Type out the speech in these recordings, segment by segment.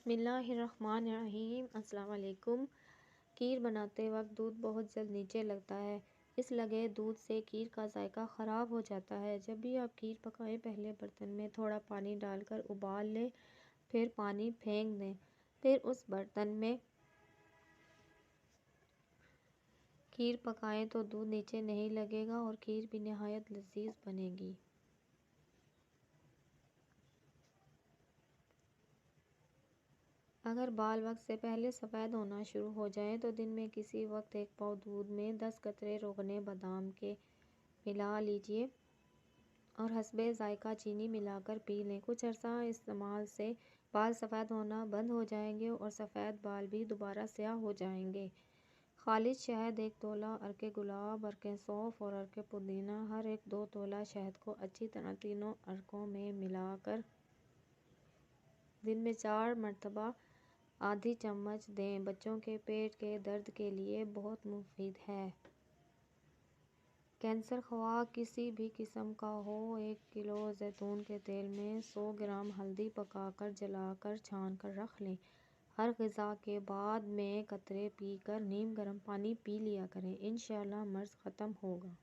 بسم اللہ الرحمن الرحیم۔ السلام علیکم۔ کھیر بناتے وقت دودھ بہت جلد نیچے لگتا ہے، اس لگے دودھ سے کھیر کا ذائقہ خراب ہو جاتا ہے۔ جب بھی آپ کھیر پکائیں پہلے برتن میں تھوڑا پانی ڈال کر ابال لیں، پھر پانی پھینک دیں، پھر اس برتن میں کھیر پکائیں تو دودھ نیچے نہیں لگے گا اور کھیر بھی نہایت لذیذ بنے گی۔ اگر بال وقت سے پہلے سفید ہونا شروع ہو جائیں تو دن میں کسی وقت 1 پاؤ دودھ میں 10 قطرے روغن بادام کے ملا لیجئے اور حسب ذائقہ چینی ملا کر پی لیں۔ کچھ عرصہ استعمال سے بال سفید ہونا بند ہو جائیں گے اور سفید بال بھی دوبارہ سیاہ ہو جائیں گے۔ خالص شہد 1 تولہ، عرق گلاب، عرق سونف اور عرق پودینہ ہر ایک 2 تولہ شہد کو اچھی طرح تینوں عرقوں میں ملا کر دن میں 4 مرتبہ آدھی چمچ دیں۔ بچوں کے پیٹ کے درد کے لیے بہت مفید ہے۔ کینسر خواہ کسی بھی قسم کا ہو، 1 کلو زیتون کے تیل میں 100 گرام ہلدی پکا کر جلا کر چھان کر رکھ لیں۔ ہر غذا کے بعد میں قطرے پی کر نیم گرم پانی پی لیا کریں، انشاءاللہ مرض ختم ہوگا۔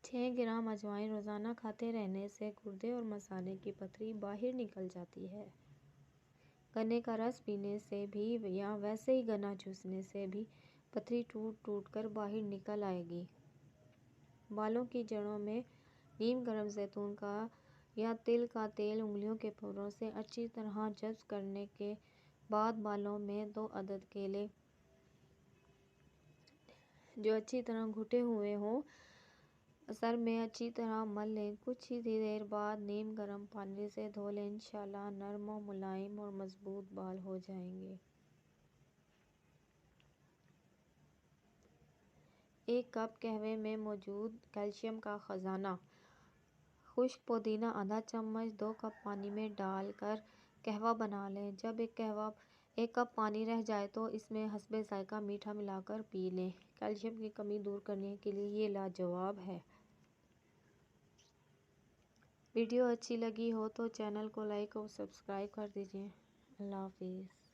6 گرام اجوائن روزانہ کھاتے رہنے سے گردے اور مثانے کی پتھری باہر نکل جاتی ہے۔ گنے کا رس پینے سے بھی یا ویسے ہی گنا چوسنے سے بھی پتھری ٹوٹ ٹوٹ کر باہر نکل آئے گی۔ بالوں کی جڑوں میں نیم گرم زیتون کا یا تل کا تیل انگلیوں کے پھولوں سے اچھی طرح جذب کرنے کے بعد بالوں میں 2 عدد کیلے جو اچھی طرح گھٹے ہوئے ہوں سر میں اچھی طرح مل لیں۔ کچھ ہی دیر بعد نیم گرم پانی سے دھو لیں، انشاءاللہ نرم و ملائم اور مضبوط بال ہو جائیں گے۔ 1 کپ قہوے میں موجود کیلشیم کا خزانہ۔ خشک پودینہ آدھا چمچ 2 کپ پانی میں ڈال کر قہوہ بنا لیں۔ جب 1 کپ پانی رہ جائے تو اس میں حسب ذائقہ میٹھا ملا کر پی لیں۔ کیلشیم کی کمی دور کرنے کے لیے یہ لاجواب ہے۔ ویڈیو اچھی لگی ہو تو چینل کو لائک اور سبسکرائب کر دیجئے۔ اللہ حافظ۔